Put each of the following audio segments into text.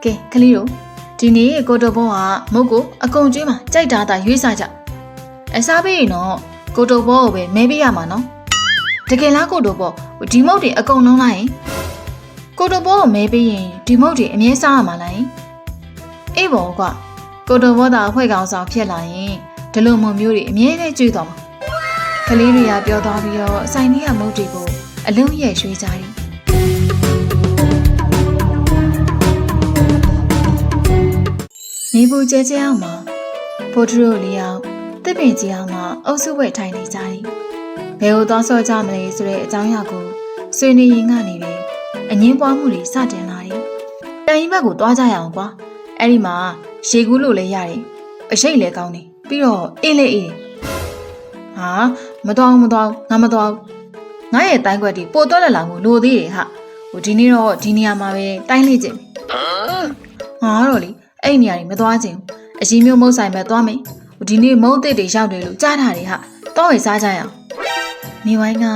ကဲခလေးတို့ဒီနေ့ကိုတိုဘောကမုတ်ကိုအကုန်ကျွေးမှာကြိုက်တာသာရွေးစားကြအစားပေးရင်တော့ကိုတိုဘောကိုပဲမဲပေးရမှာနော်တကယ်လားကိုတိုဘောဒီမုတ်တွေအကုန်လုံးလိုက်ရင်ကိုတိုဘောကိုမဲပေးရင်ဒီမုတ်တွေအမြဲစားရမှာလားအေးဘောကွာကိုတိုဘောသာအဖွဲ့ကောင်ဆောင်ဖြစ်လာရင်ဒီလိုမုံမျိုးတွေအမြဲတမ်းကျွေးသွားမှာကလေးတွေကပြောသွားပြီးတော့စိုင်းလေးကမုတ်တွေကိုအလုံးရဲ့ရွှေကြတယ်နေပူကျဲကျဲအောင်မှာဖိုးထရိုလေးအောင်တစ်ပင်ကြီးအောင်မှာအုပ်စုဝဲထိုင်နေကြတယ်။ဘယ်ကိုသွားဆော့ကြမလဲဆိုတဲ့အကြောင်းအရာကိုဆွေးနွေးရင်းကနေပဲအငင်းပွားမှုတွေစတင်လာတယ်။တိုင်ဘက်ကိုသွားကြရအောင်ကွာ။အဲ့ဒီမှာရေကူးလို့လည်းရတယ်။အရှိတ်လည်းကောင်းတယ်။ပြီးတော့အေးလည်းအေးတယ်။ဟာမတော်ငါမတော်ငါရဲ့တိုင်းခွက်ဒီပို့တော့လက်လာမှုလိုသေးတယ်ဟာ။ဒီနေ့တော့ဒီနေရာမှာပဲတိုင်းလေးကျင်။ဟာတော့လေအဲ့နေရာကြီးမသွားချင်ဘူးအရင်မျိုးမုတ်ဆိုင်ပဲသွားမယ်ဒီနေ့မုတ်တစ်တွေရောက်တယ်လို့ကြားထားတယ်ဟာတော့ဝယ်စားကြရအောင်နေဝိုင်းက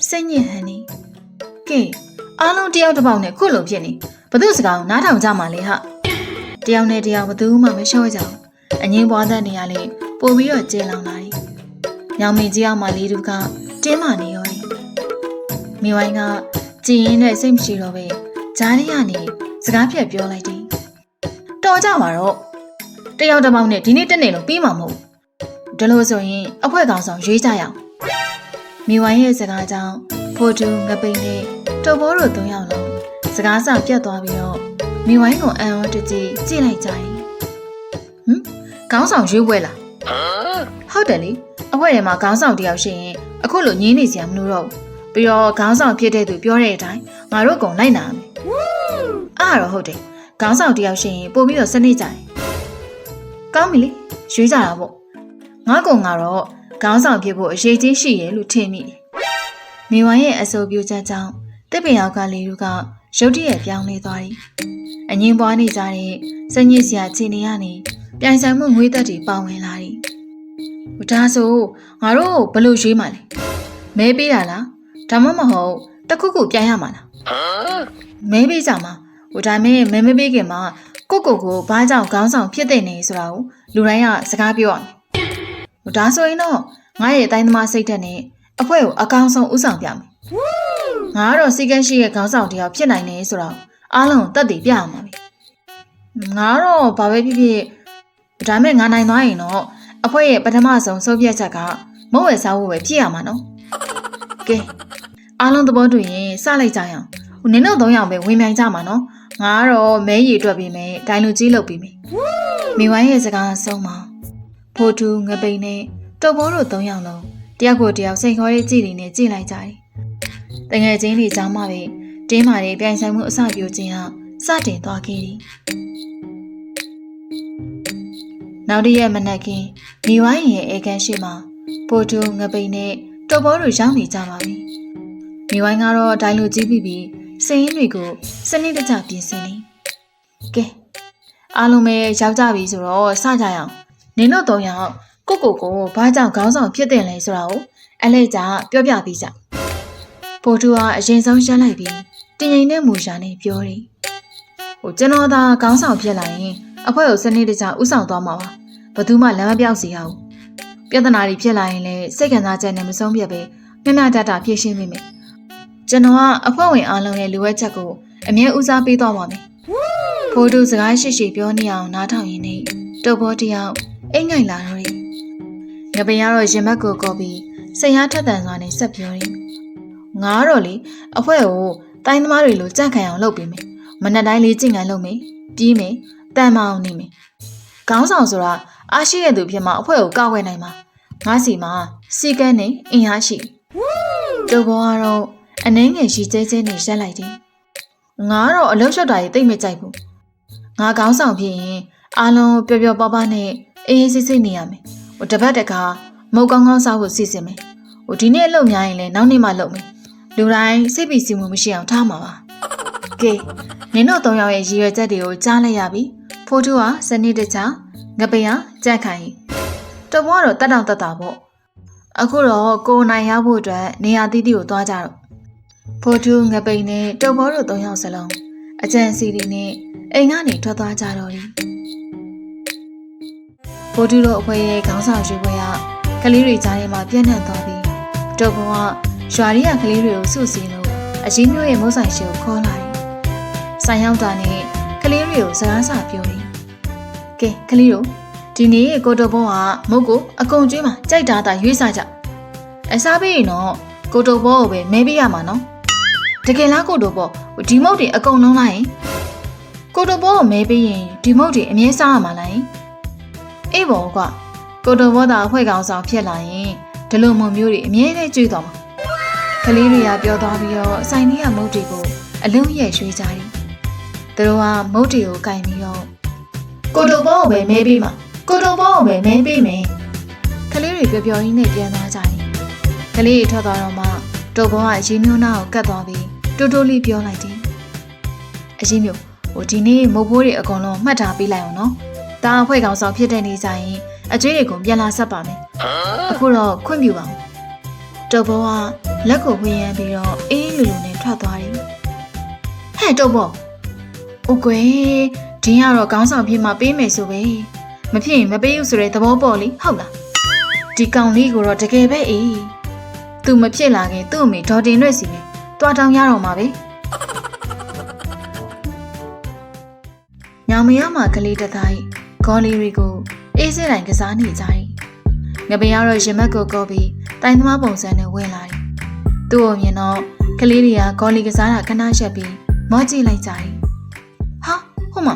စိတ်ညစ်ဟန်နေကဲအားလုံးတယောက်တစ်ပေါက်နဲ့ခုလိုဖြစ်နေဘသူစကားကိုနားထောင်ကြမှာလေဟာတယောက်နဲ့တယောက်ဘသူမှမလျှော့ကြဘူးအငင်းပွားတဲ့နေရာလေးပို့ပြီးတော့ကျဲလောင်လာတယ်ညောင်မင်းကြီးအောင်မလေးတို့ကတင်းမာနေရောတယ်နေဝိုင်းကကြည်ရင်နဲ့စိတ်မရှိတော့ပဲဂျားလေးကနေစကားပြတ်ပြောလိုက်တယ်တော်ကြပါတော့တယောက်တစ်ပေါက်နဲ့ဒီနေ့တက်နေလို့ပြီးမှာမဟုတ်ဒါလို့ဆိုရင်အဖွဲ့ကောင်ဆောင်ရွေးကြရအောင်မိဝိုင်းရဲ့စကားကြောင့်ဖိုတူငပိန်နဲ့တုပ်ဘောတို့၃ယောက်လုံးစကားစပြတ်သွားပြီးတော့မိဝိုင်းကိုအံ့ဩတကြီးကြည့်လိုက်ကြတယ်ခေါင်းဆောင်ရွေးပွဲလားဟုတ်တယ်လေအဖွဲ့ထဲမှာခေါင်းဆောင်တယောက်ရှိရင်အခုလိုညင်းနေစရာမလိုတော့ဘူးပြီးတော့ခေါင်းဆောင်ဖြစ်တဲ့သူပြောတဲ့အတိုင်းငါတို့အကုန်လိုက်နာမယ်အားတော့ဟုတ်တယ်ခေါင်းဆောင်တယောက်ရှိရင်ပို့ပြီးတော့စနစ်ကြတယ်။ကောင်းပြီလေရွေးကြတာပေါ့။ငါကတော့ခေါင်းဆောင်ဖြစ်ဖို့အရေးကြီးရှိရဲ့လို့ထင်မိတယ်။မိဝိုင်းရဲ့အဆိုပြုချက်ကြောင့်တစ်ပင်ရောက်ကလေးတို့ကရုတ်တရက်ပြောင်းလဲသွားတယ်။အငင်းပွားနေကြတဲ့စညစ်စရာခြေနေရနေပြိုင်ဆိုင်မှုငွေသက်တွေပေါဝင်လာတယ်။ဒါဆိုငါတို့ဘယ်လိုရွေးမှလဲ။မဲပေးတာလား။ဒါမှမဟုတ်တခုခုပြိုင်ရမှာလား။မဲပေးကြမှာဒါမဲ့မဲမပေးခင်မှာကိုဘာကြောင့်ခေါင်းဆောင်ဖြစ်တဲ့နေဆိုတာကိုလူတိုင်းကစကားပြောရမယ်ဒါဆိုရင်တော့ငါရဲ့အတိုင်းသမားစိတ်ဓာတ်နဲ့အဖွဲ့ကိုအကောင်းဆုံးဥဆောင်ပြမယ်ငါကတော့စီကန်းရှိရဲ့ခေါင်းဆောင်တယောက်ဖြစ်နိုင်တယ်ဆိုတာအားလုံးသက်သေပြရမှာပဲငါတော့ဘာပဲဖြစ်ဖြစ်ဒါမဲ့ငါနိုင်သွားရင်တော့အဖွဲ့ရဲ့ပထမဆုံးဆုံးဖြတ်ချက်ကမဟုတ်ဝယ်စားဖို့ပဲဖြစ်ရမှာနော်ကဲအားလုံးသဘောတူရင်စလိုက်ကြရအောင်နင်တို့၃ယောက်ပဲဝင်မြိုင်ကြမှာနော်ငါကတော့မဲရည်တွက်ပြီးမယ်ဒိုင်လူကြီးလုပ်ပြီးမယ်မိဝိုင်းရဲ့စကားဆုံးမှာဖိုတူငပိန်နဲ့တုပ်ဘောတို့၃ယောက်လုံးတယောက်ကိုတယောက်စိတ်ခေါ်တဲ့ကြည်တွေနဲ့ကြည်လိုက်ကြတယ်တငယ်ချင်းတွေကြားမှာပဲတင်းမာတဲ့ပြိုင်ဆိုင်မှုအစပြုခြင်းဟာစတင်သွားခဲ့တယ်နောက်တစ်ရက်မနက်ခင်းမိဝိုင်းရဲ့အေကန်ရှိမှာဖိုတူငပိန်နဲ့တုပ်ဘောတို့ရောက်နေကြပါပြီမိဝိုင်းကတော့ဒိုင်လူကြီးပြီးစင်းရင်းတွေကိုစနစ်တကျပြင်ဆင်နေကဲအားလုံးပဲရောက်ကြပြီဆိုတော့စကြရအောင်နင်တို့၃ယောက်ကိုဘာကြောင့်ခေါင်းဆောင်ဖြစ်တယ်လဲဆိုတာကိုအလဲကျပြောပြပေးကြဖိုတူကအရင်ဆုံးရှင်းလိုက်ပြီးတင်ရင်နဲ့မူရှာနဲ့ပြောတယ်ကျွန်တော်သာခေါင်းဆောင်ဖြစ်လာရင်အဖွဲ့ကိုစနစ်တကျဥဆောင်သွားမှာပါဘယ်သူမှလမ်းမပြောက်စေရဘူးပြဿနာတွေဖြစ်လာရင်လည်းစိတ်ခံစားချက်နဲ့မဆုံးဖြတ်ပဲမျှမျှတတဖြေရှင်းမိမယ်ကျွန်တော်ကအဖွဲ့ဝင်အားလုံးရဲ့လိုအပ်ချက်ကိုအမြဲဦးစားပေးသွားပါမယ်။ဖိုးတူစကားရှိရှိပြောနေအောင်နားထောင်ရင်းနဲ့တုပ်ဘောတယောက်အိတ်ငိုက်လာတော့တယ်။ငပင်ကတော့ရင်ဘတ်ကိုကော်ပြီးစိတ်အားထက်သန်စွာနဲ့ဆက်ပြောတယ်။ငါကတော့လေအဖွဲ့ကိုတိုင်းသမားတွေလိုကြန့်ခံအောင်လုပ်ပေးမယ်။မနက်တိုင်းလေးကျင့်ခံလုပ်မယ်။ပြီးမယ်။တန်မအောင်နေမယ်။ခေါင်းဆောင်ဆိုတာအားရှိတဲ့သူဖြစ်မှအဖွဲ့ကိုကောက်ဝဲနိုင်မှာ။ငါစီမှာစီကန်းနဲ့အင်အားရှိ။တုပ်ဘောကတော့အနှင်းငယ်ရှိကျဲနေရက်လိုက်တယ်။ငါကတော့အလုံးရှုပ်တာကြီးသိမ့်မကြိုက်ဘူး။ငါခေါင်းဆောင်ဖြစ်ရင်အားလုံးပျော်ပျော်ပါးပါးနဲ့အေးအေးဆေးဆေးနေရမယ်။တပတ်တခါမုတ်ကောင်းကောင်းစားဖို့စီစဉ်မယ်။ဒီနေ့အလုပ်များရင်လည်းနောက်နေ့မှလုပ်မယ်။လူတိုင်းစိတ်ပီစီမှုမရှိအောင်ထားမှာပါ။ကဲနင်တို့၃ယောက်ရဲ့ရည်ရွယ်ချက်တွေကိုကြားလိုက်ရပြီ။ဖိုးတူကစနစ်တကျငပိန်ကကြက်ခိုင်တဘွားတော့တတ်တောင်တတ်တာပေါ့။အခုတော့ကိုနိုင်ရဖို့အတွက်နေရာတီးတီးကိုသွားကြတော့ဖိုတူငပိန်နဲ့တုပ်ဘောတို့၃ယောက်စလုံး အကျန်စီရီနဲ့အိမ်ကနေထွက်သွားကြတော့တယ်ဖိုးတူတို့အဖွဲရဲ့ခေါင်းဆောင်ရွှေပွဲကကလေးတွေကြားထဲမှာပြန့်နှံ့သွားပြီးတော့ဘုံကရွာရီကကလေးတွေကိုစုစည်းလို့အကြီးမျိုးရဲ့မိုးဆိုင်ရှိကိုခေါ်လာတယ်ဆိုင်ရောက်တာနဲ့ကလေးတွေကိုစကားစာပြောတယ်ကဲကလေးတို့ဒီနေ့ကိုတော်ဘုံကမုတ်ကိုအကုန်ကျွေးမှာကြိုက်တာသာရွေးစားကြအစားပေးရင်တော့ကိုတော်ဘုံကိုပဲမဲပေးရမှာနော်တကယ်လားကိုတော်ဘုံဒီမုတ်တွေအကုန်လုံးလိုက်ရင်ကိုတော်ဘုံကိုမဲပေးရင်ဒီမုတ်တွေအမြဲစားရမှာလားအေးဘောကွာကိုတော်ဘောသာအဖွဲကောင်ဆောင်ဖြစ်လာရင်ဒီလိုမုံမျိုးတွေအမြဲတမ်းကျွေးသွားမှာကလေးတွေကပြောသွားပြီးတော့ဆိုင်ကြီးကမုတ်တွေကိုအလုံးရဲ့ရွှေကြတယ်သူတို့ကမုတ်တွေကိုကင်ပြီးတော့ကိုတော်ဘောကိုပဲမဲပေးမှာကိုတော်ဘောကိုပဲမဲပေးမယ်ကလေးတွေပျော်ပျော်ရင်းနဲ့ပြန်သွားကြတယ်ကလေးတွေထွက်သွားတော့မှတော်ဘောကရေမျိုးနာကိုကတ်သွားပြီးတိုးတိုးလေးပြောလိုက်တယ်အရင်မျိုးဒီနေ့မုတ်ဖိုးတွေအကုန်လုံးမှတ်ထားပေးလိုက်အောင်နော်ဒါအဖွဲကောင်ဆောင်ဖြစ်တဲ့နေကြရင်အကျွေးတွေကိုပြန်လာဆက်ပါမယ်အခုတော့ခွင့်ပြုပါဦးတော်ဘောကလက်ကိုဝှေ့ရမ်းပြီးတော့အေးလူလူနဲ့ထွက်သွားတယ်ဟဲ့တော်ဘောဥကွယ်ဒီကတော့ခေါင်းဆောင်ဖြစ်မှပေးမယ်ဆိုပဲမဖြစ်ရင်မပေးဘူးဆိုတဲ့သဘောပေါ့လေဟုတ်လားဒီကောင်လေးကိုတော့တကယ်ပဲအေးသူမဖြစ်လာခင်သူ့အမေဒေါ်တင်ရွက်စီနဲ့တွားတောင်းရတော့မှာပဲညောင်မရမှာကလေးတသားကြီးဂေါ်လီတွေကိုအေးစတိုင်းကစားနေကြတယ်ငပင်ကတော့ရင်မက်ကိုကောပြီးတိုင်သမားပုံစံနဲ့ဝင်လာတယ်သူ့ကိုမြင်တော့ကလေးတွေကဂေါ်လီကစားတာခဏရက်ပြီးမော့ကြည့်လိုက်ကြတယ်ဟာဟုတ်မ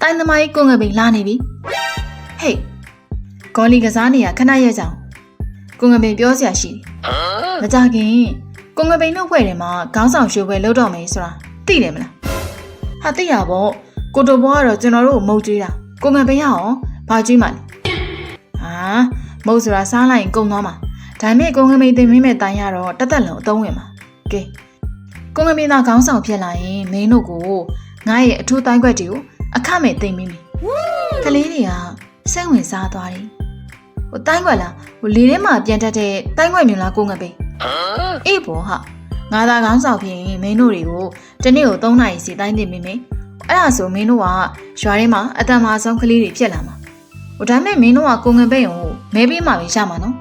တိုင်သမားကြီးကိုငပင်လာနေပြီဟေးဂေါ်လီကစားနေရခဏရက်ကြအောင်ကိုငပင်ပြောစရာရှိတယ်မကြခင်ကိုငပင်တို့ဖွဲ့တယ်မှာခေါင်းဆောင်ရွှေပွဲလုပ်တော့မယ်ဆိုတာသိတယ်မလားဟာသိရပါကိုတိုဘွားကတော့ကျွန်တော်တို့ကိုမုတ်ကျွေးတာကိုငပင်ရအောင်ဘာကျွေးမှလဲဟာမုတ်ဆိုတာစားလိုက်ရင်ကုန်သွားမှာဒါပေမဲ့ကိုငပင်တင်မင်းမဲ့တိုင်းရတော့တသက်လုံးအသုံးဝင်မှာကဲကိုငပင်သားခေါင်းဆောင်ဖြစ်လာရင်မင်းတို့ကိုငါရဲ့အထူးတိုင်းခွက်တွေကိုအခမဲ့တင်မိမယ်ကလေးတွေကစိတ်ဝင်စားသွားတယ်တိုင်းခွက်လားလေထဲမှာပြန်တက်တဲ့တိုင်းခွက်မျိုးလားကိုငပင်အေးပေါ်ဟာငါသားခေါင်းဆောင်ဖြစ်ရင်မင်းတို့တွေကိုတနေ့ကို3နာရီစီတိုင်းတင်မိမယ်အဲ့ဒါဆိုမင်းတို့ကရွာထဲမှာအတန်မာဆုံးကလေးတွေဖြစ်လာမှာဒါမဲ့မင်းတို့ကကိုငပိန်ကိုမဲပေးမှပဲရမှာနော်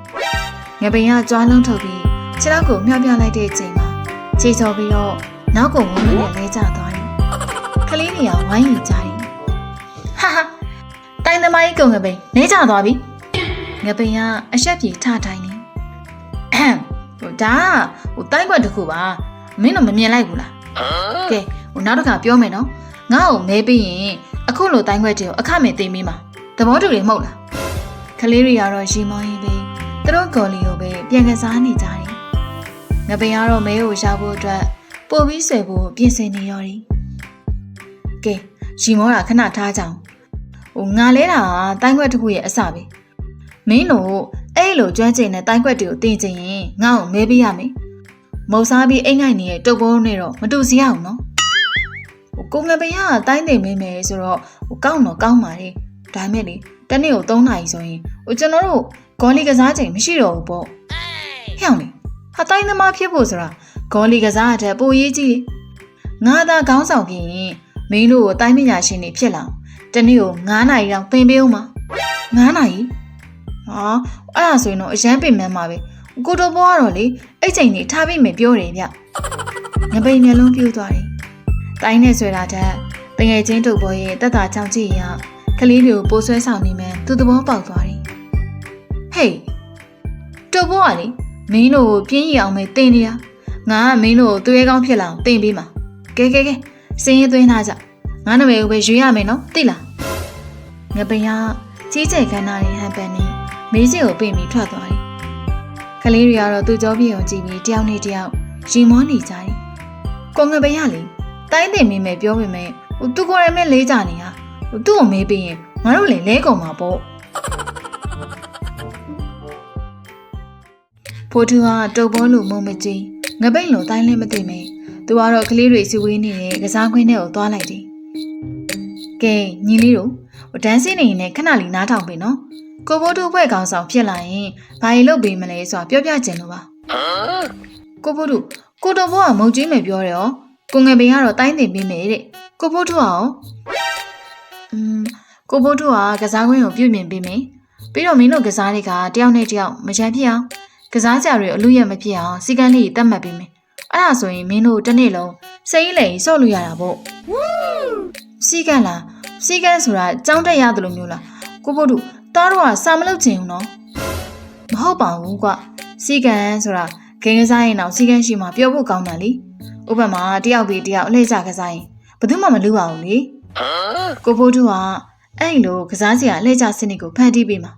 ငပိန်ကကြွားလုံးထုတ်ပြီးခြေထောက်ကိုမြှောက်ပြလိုက်တဲ့အချိန်မှာခြေချော်ပြီးတော့နောက်ကိုဝန်းနဲ့လဲကျသွားတယ်ကလေးတွေကဝိုင်းယူကြတယ်ဟာဟာတိုင်သမားကြီးကိုငပိန်လဲကျသွားပြီငပိန်ကအရှက်ပြေထထိုင်နေဒါတိုင်းခွက်တစ်ခုပါမင်းတို့မမြင်လိုက်ဘူးလားကဲနောက်တစ်ခါပြောမယ်နော်ငါ့ကိုမဲပေးရင်အခုလိုတိုင်းခွက်တွေကိုအခမဲ့သိမ်းပေးမှာသဘောတူတယ်မဟုတ်လားကလေးတွေကတော့ရီမောင်းရင်ပဲသူတို့ဂေါ်လီကိုပဲပြန်ကစားနေကြတယ်ငပင်ကတော့မဲကိုရှာဖို့အတွက်ပို့ပြီးဆွဲဖို့ပြင်ဆင်နေရော်တယ်ကဲရီမောတာခဏထားကြအောင်ငါလဲတာတိုင်းခွက်တစ်ခုရဲ့အစပဲမင်းတို့အဲ့လိုကျွမ်းကျင်တဲ့တိုင်းခွက်တွေကိုတင်ချင်ရင်ငါ့ကိုမဲပေးရမယ်မုံစားပြီးအိမ်ငိုက်နေတဲ့တုပ်ပုံးနဲ့တော့မတူစီရအောင်နော်ကိုငပင်ကတိုင်းသိမ့်မင်းမယ်ဆိုတော့ကောင်းတော့ကောင်းပါလေဒါမဲ့လေတနေ့ကို3နာရီဆိုရင်ကျွန်တော်တို့ဂေါ်လီကစားချိန်မရှိတော့ဘူးပေါ့ဟဲ့အောင်လေဟာတိုင်းသမားဖြစ်ဖို့ဆိုတာဂေါ်လီကစားတဲ့ပိုရေးကြီးငါသာခေါင်းဆောင်ဖြစ်ရင်မင်းတို့ကိုတိုင်းပညာရှင်တွေဖြစ်လာတနေ့ကို9နာရီတောင်သင်ပေးအောင်ပါ9နာရီဟာအဲ့ဒါဆိုရင်တော့အရန်ပင်မန်းပါပဲကိုတော်ဘွားကတော့လေအဲ့ချိန်ကြီးထားပြီးမယ်ပြောတယ်ဗျငပိန်မျက်လုံးပြိုးသွားတယ်တိုင်းနဲ့ဆွဲတာတဲ့တငယ်ချင်းတို့ဘောရဲ့တက်တာချောင်းကြည့်ရကလေးတွေကိုပိုးဆွဲဆောင်နေမှန်းသူသဘောပေါက်သွားတယ်ဟေးတို့ဘောကလေမင်းတို့ကိုပြင်းရအောင်ပဲတင်နေရငါကမင်းတို့ကိုသွေးကောင်းဖြစ်လာအောင်တင်ပေးမှာကဲစင်းရဲသွင်းထားကြငါနာမည်ကိုပဲရွေးရမယ်နော်သိလားငပင်ကကြီးကျယ်ခမ်းနားတဲ့ဟန်ပန်နဲ့မေးစင်ကိုပြင်ပြီးထွက်သွားတယ်ကလေးတွေကတော့သူ့ကြောပြေအောင်ကြည့်ပြီးတယောက်နဲ့တယောက်ရီမောနေကြတယ်ကိုငပင်ကလေတိုင်းသိမ့်မိမယ်ပြောပေမဲ့သူကိုယ်တိုင်ပဲလေးကြနေတာသူ့ကိုမေးပြီးရင်ငါတို့လည်းလဲကုန်မှာပေါ့ဖိုးထူကတုပ်ဘောလိုမုံမကြီးငပိတ်လိုတိုင်းလည်းမသိမေသူကတော့ကလေးတွေစီဝေးနေတဲ့ကစားခွင်းထဲကိုသွားလိုက်တယ်ကဲညီလေးတို့ဒန်းစင်းနေရင်လည်းခဏလေးနားထောင်ပေးနော်ကိုဖိုးထူဖွဲ့ကောင်ဆောင်ဖြစ်လာရင်ဘာကြီးလုပ်ပေးမလဲဆိုတာပြောပြချင်လို့ပါကိုဖိုးထူကိုတော်ဘောကမုံကြီးမယ်ပြောတယ်ဟော ကိုငယ်ပင်ကတော့တိုင်းတင်ပေးမယ်တဲ့ကိုဖိုးထုအောင်ကိုဖိုးထုကကစားကွင်းကိုပြုပြင်ပေးမယ်ပြီးတော့မင်းတို့ကစားတွေကတယောက်နဲ့တယောက်မချမ်းဖြစ်အောင်ကစားကြတွေအလူရက်မဖြစ်အောင်စီကန်းလေးတတ်မှတ်ပေးမယ်အဲ့ဒါဆိုရင်မင်းတို့တစ်နေ့လုံးစိတ်လေစော့လို့ရတာပေါ့စီကန်းလားစီကန်းဆိုတာကြောင်းတက်ရတယ်လို့မျိုးလားကိုဖိုးထုသားတို့ကစာမလုပ်ချင်ဘူးနော်မဟုတ်ပါဘူးကွစီကန်းဆိုတာဂိမ်းကစားရင်တော့စီကန်းရှိမှပြောဖို့ကောင်းတာလေဥပမာတယောက်ပြီးတယောက်အလှည့်ကျကစားရင်ဘယ်သူမှမလုပ်ပါဘူးလေကိုဖိုးထုကအဲ့လိုကစားစရာအလှည့်ကျစနစ်ကိုဖန်တီးပေးမှာ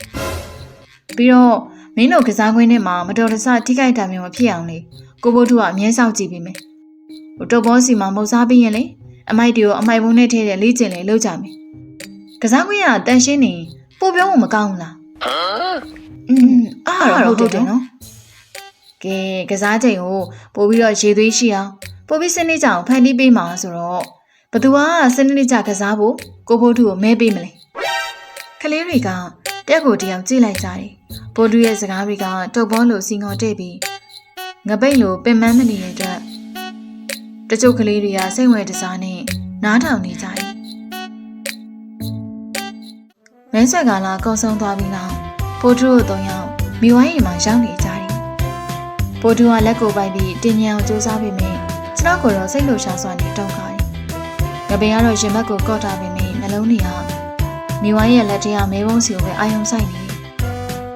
ပြီးတော့မင်းတို့ကစားကွင်းထဲမှာမတော်တဆထိခိုက်တာမျိုးမဖြစ်အောင်လေကိုဖိုးထုကအမြဲစောင့်ကြည့်ပေးမယ်တုပ်ဘောစီမှာမုတ်စားပြီးရင်လေအမိုက်တွေကိုအမိုက်ပုံးနဲ့ထည့်တဲ့လေ့ကျင့်လေလုပ်ကြမယ်ကစားကွင်းကတန်ရှင်းနေပို့ပြောဖို့မကောင်းဘူးလားအားတော့ဟုတ်တယ်နော်ကဲကစားချိန်ကိုပို့ပြီးတော့ရေသွေးရှိအောင်ပို့ပြီးစနစ်ကြအောင်ဖန်တီးပေးမှာဆိုတော့ဘသူကစနစ်ကြကစားဖို့ကိုဖိုးထုကိုမဲပေးမလဲကလေးတွေကတက်ကိုတယောက်ကြည့်လိုက်ကြတယ်ဖိုးထုရဲ့စကားတွေကတုပ်ဘောလိုစီငေါ်တဲ့ပြီးငပိတ်လိုပင်ပန်းမနေတဲ့အတွက်တချို့ကလေးတွေကစိတ်ဝင်တစားနဲ့နားထောင်နေကြတယ်မဲဆွဲကလာကောက်ဆုံးသွားပြီးနောက်ဖိုးထုတို့၃ယောက်မိဝိုင်းအိမ်မှာရောက်နေကြတယ်ဖိုးထုကလက်ကိုပိုက်ပြီးတင်ញံအောင်စူးစမ်းပြီးမြင်ကျွန်တော်ကိုတော့စိတ်လှုပ်ရှားစွာနဲ့တောင်းခါတယ်ငပင်ကတော့ရင်ဘတ်ကိုကော့ထားပြီးမြင်နှလုံးတွေကမိဝိုင်းရဲ့လက်ထဲကမဲဘုံစီကိုပဲအာယုံဆိုင်နေတယ်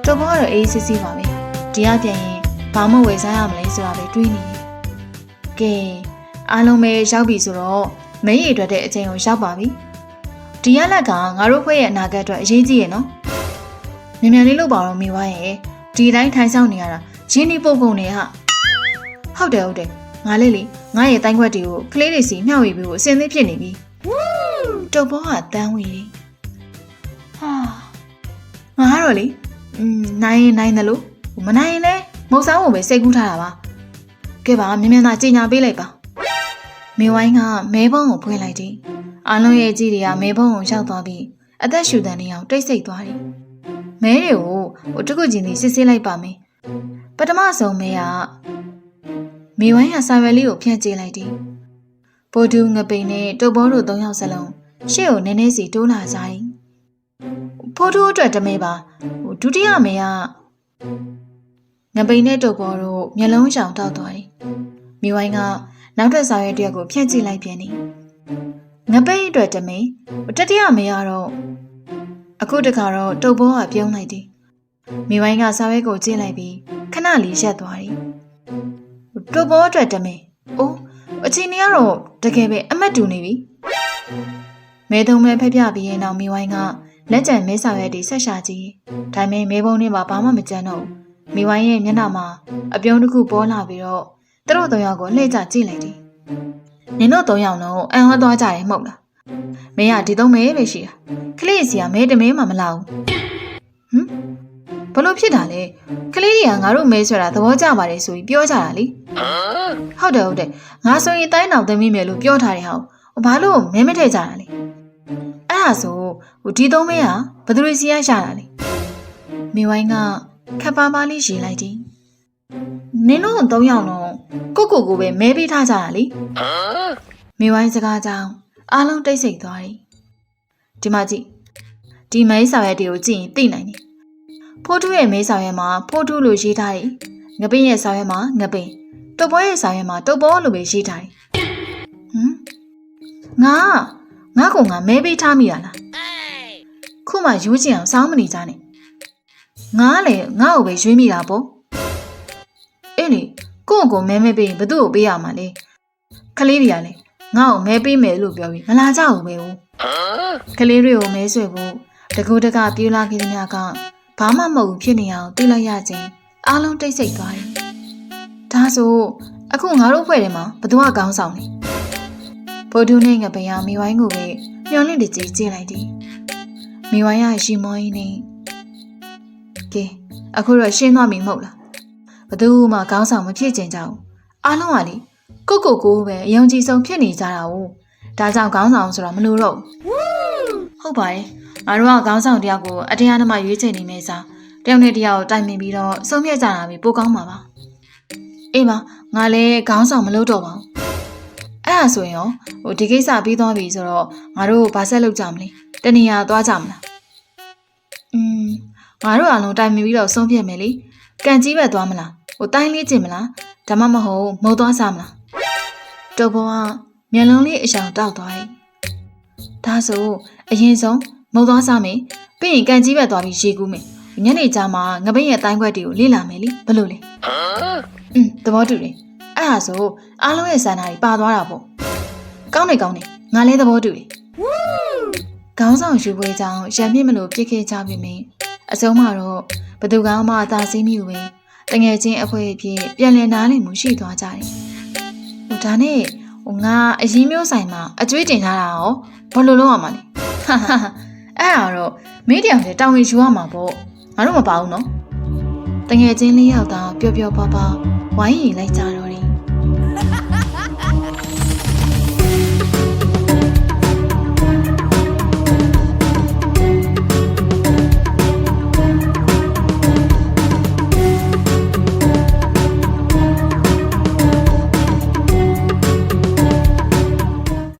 တုပ်ဘောကတော့အေးစစ်စစ်ပါပဲဒီကပြန်ရင်ဘာမှဝယ်စားရမလဲဆိုတာပဲတွေးနေတယ်ကဲအားလုံးပဲရောက်ပြီဆိုတော့မဲရည်အတွက်တဲ့အချိန်ကိုရောက်ပါပြီဒီရလက်ကငါတို့ဖွဲ့ရဲ့အနာဂတ်အတွက်အရေးကြီးရဲ့နော်မြန်မြန်လေးလုပ်ပါတော့မိဝိုင်းရဲ့ဒီတိုင်းထိုင်ဆောင်နေရတာရင်းနှီးပုတ်ကုန်နေဟာဟုတ်တယ်ငါလေးလေငါရဲ့တိုင်းခွက်တွေကိုကလေးတွေစီမျှဝေပြီးဖို့အစင်သစ်ဖြစ်နေပြီတုပ်ဘောကတန်းဝေးဟာငါကတော့လေနိုင်တယ်လို့မနိုင်ရင်လည်းမုတ်ဆောင်ကိုပဲစိတ်ကူးထားတာပါကဲပါမြန်သာကြီးညာပေးလိုက်ပါမေဝိုင်းကမဲဘုံကိုဖွင့်လိုက်တယ်အားလုံးရဲ့ကြီးတွေကမဲဘုံကိုရောက်သွားပြီးအသက်ရှူတန်နေအောင်တိတ်ဆိတ်သွားတယ်မဲတွေကိုတခုချင်းစီစစ်လိုက်ပါမယ်ပထမဆုံးမဲကမေဝိုင်းကစာရွက်လေးကိုဖြန့်ကျဲလိုက်တယ်ပိုဒူငပိန်နဲ့တုပ်ဘောတို့၃ယောက်စလုံးရှေ့ကိုနည်းနည်းစီတိုးလာကြတယ်ဖိုးထိုးအတွက်တမဲပါဒုတိယမဲကငပိန်နဲ့တုပ်ဘောတို့မျက်လုံးရှောင်တောက်သွားတယ်မိဝိုင်းကနောက်ထပ်စာရွက်တစ်ခုကိုဖြန့်ကျဲလိုက်ပြန်တယ်ငပိန်အတွက်တမဲတတိယမဲကတော့အခုတခါတော့တုပ်ဘောကပြုံးလိုက်တယ်မိဝိုင်းကစာရွက်ကိုကျဲလိုက်ပြီးခဏလေးရပ်သွားတယ်တုပ်ဘောအတွက်တမဲအိုးအချိန်ကြီးကတော့တကယ်ပဲအမတ်တူနေပြီမဲသုံးမဲဖက်ပြပြီးရင်တော့မိဝိုင်းကလက်ကျန်မဲဆောင်ရွက်တွေဆက်ရှာကြည့်ဒါပေမဲ့မဲပုံးနဲ့ဘာမှမကြမ်းတော့ဘူးမိဝိုင်းရဲ့မျက်နှာမှာအပြုံးတစ်ခုပေါ်လာပြီးတော့သူတို့၃ယောက်ကိုလှည့်ကြကြည့်လိုက်တယ်နင်တို့၃ယောက်လုံးအံ့ဩသွားကြတယ်မဟုတ်လားမဲကဒီ၃မဲပဲရှိတာကလေးစီကမဲတမဲမှမလာဘူးဘလို့ဖြစ်တာလဲကလေးတွေကငါတို့မဲဆွဲတာသဘောကျပါတယ်ဆိုပြီးပြောကြတာလေဟုတ်တယ်ငါဆိုရင်တိုင်းအောင်သိမိမယ်လို့ပြောထားတယ်ဟောဘာလို့မဲမထည့်ကြတာလဲအဲ့ဒါဆိုဒီ၃မဲကဘယ်သူတွေစီရရှာတာလဲမိဝိုင်းကခပ်ပါးပါးလေးရေးလိုက်တယ်နင်တို့၃ယောက်လုံးကိုပဲမဲပေးထားကြတာလေမိဝိုင်းစကားကြောင့်အားလုံးတိတ်ဆိတ်သွားတယ်ဒီမှာကြည့်ဒီမဲဆောင်ရက်တွေကိုကြည့်ရင်သိနိုင်တယ်ဖိုးထုရဲ့မဲဆောင်ရက်မှာဖိုးထုလို့ရေးထားတယ်ငပိရဲ့ဆောင်ရက်မှာငပိတုပ်ဘောရဲ့ဆောင်ရက်မှာတုပ်ဘောလို့ပဲရေးထားတယ်ငါမဲပေးထားမိတာလားခုမှယူချင်အောင်စောင်းမနေကြနဲ့ငါလည်းငါ့ကိုပဲရွေးမိတာပေါ့အေးလေကိုမဲပေးရင်ဘသူ့ကိုပေးရမှာလဲကလေးတွေကလည်းငါ့ကိုမဲပေးမယ်လို့ပြောပြီးမလာကြဘူးပဲကလေးတွေကိုမဲဆွဲဖို့တကူတကပြေးလာခဲ့တဲ့ညကဘာမှမဟုတ်ဖြစ်နေအောင်တွေးလိုက်ရခြင်းအားလုံးတိတ်ဆိတ်သွားတယ်ဒါဆိုအခုငါတို့ဖွဲ့ထဲမှာဘသူကကောင်းဆောင်လဲဖိုးထုနဲ့ငပင်ကမိဝိုင်းကိုပဲမျောလင့်တကြီးကြည့်လိုက်တယ်မိဝိုင်းကရှီမောင်းရင်းနဲ့ကဲအခုတော့ရှင်းသွားပြီမဟုတ်လားဘသူမှကောင်းဆောင်မဖြစ်ကြကြဘူးအားလုံးကလေကိုပဲအယုံကြည်ဆုံးဖြစ်နေကြတာ哦ဒါကြောင့်ကောင်းဆောင်ဆိုတာမလို့တော့ဟုတ်ပါတယ်ငါတို့ကကောင်းဆောင်တယောက်ကိုအတရားဓမ္မရွေးချယ်နေမယ်စားတယောက်နဲ့တယောက်တိုင်ပင်ပြီးတော့ဆုံးဖြတ်ကြတာပဲပိုကောင်းမှာပါအေးပါငါလည်းကောင်းဆောင်မလို့တော့ပါဘူး အဲ့ဒါဆိုရင်ရောဒီကိစ္စပြီးသွားပြီဆိုတော့ငါတို့ဘာဆက်လုပ်ကြမလဲတနေရာသွားကြမလားငါတို့အားလုံးတိုင်ပင်ပြီးတော့ဆုံးဖြတ်မယ်လေကန်ကြီးပဲသွားမလားတိုင်းလေးကျင်မလားဒါမှမဟုတ်မုံသွားစားမလားတော်ဘောကမျက်လုံးလေးအယောင်တောက်သွားတယ်ဒါဆိုအရင်ဆုံးမုံသွားစားမယ်ပြီးရင်ကန်ကြီးပဲသွားပြီးရေကူးမယ်ညနေကျမှငပိရဲ့တိုင်းခွက်တွေကိုလေ့လာမယ်လေဘလို့လဲသဘောတူတယ်အဲ့ဒါဆိုအားလုံးရဲ့စံနာတွေပါသွားတာပေါ့ကောင်းတယ်ငါလည်းသဘောတူတယ်ခေါင်းဆောင်ယူပွဲကြောင့်ရံမြင့်မလို့ပြစ်ခဲ့ကြပြီမင်းအစုံမှာတော့ဘသူကမှအသာစီးမိဘူးတငယ်ချင်းအဖွဲအဖြစ်ပြန်လည်နားလည်မှုရှိသွားကြတယ်ဒါနဲ့ငါအရင်မျိုးဆိုင်မှာအကျွေးတင်ထားတာရောဘယ်လိုလုပ်ရမှာလဲအဲ့ဒါတော့မင်းတယောက်တည်းတောင်းရင်ယူရမှာပေါ့ငါတို့မပါဘူးနော်တငယ်ချင်းလေးယောက်တော့ပျော်ပျော်ပါပါဝိုင်းရင်လိုက်ကြတော့